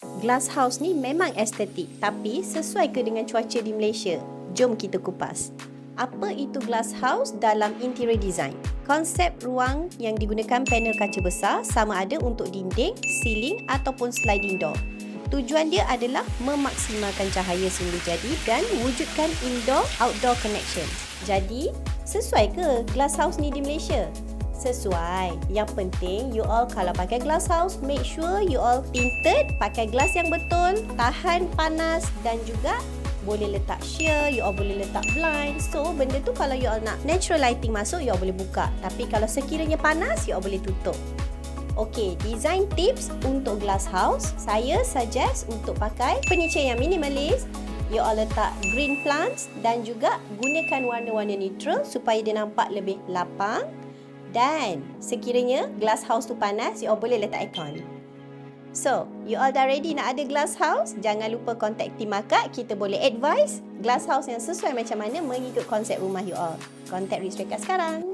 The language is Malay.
Glass house ni memang estetik, tapi sesuai ke dengan cuaca di Malaysia? Jom kita kupas. Apa itu glass house dalam interior design? Konsep ruang yang digunakan panel kaca besar sama ada untuk dinding, ceiling ataupun sliding door. Tujuan dia adalah memaksimalkan cahaya sehingga jadi dan wujudkan indoor-outdoor connection. Jadi, sesuai ke glass house ni di Malaysia? Sesuai. Yang penting you all kalau pakai glass house, make sure you all tinted, pakai glass yang betul, tahan panas dan juga boleh letak sheer, you all boleh letak blind. So benda tu kalau you all nak natural lighting masuk, you all boleh buka. Tapi kalau sekiranya panas, you all boleh tutup. Okey, design tips untuk glass house, saya suggest untuk pakai furniture yang minimalis. You all letak green plants dan juga gunakan warna-warna neutral supaya dia nampak lebih lapang. Dan sekiranya glass house tu panas, you all boleh letak aircon. So, you all dah ready nak ada glass house? Jangan lupa contact team akak. Kita boleh advise glass house yang sesuai macam mana mengikut konsep rumah you all. Contact Rizreka sekarang.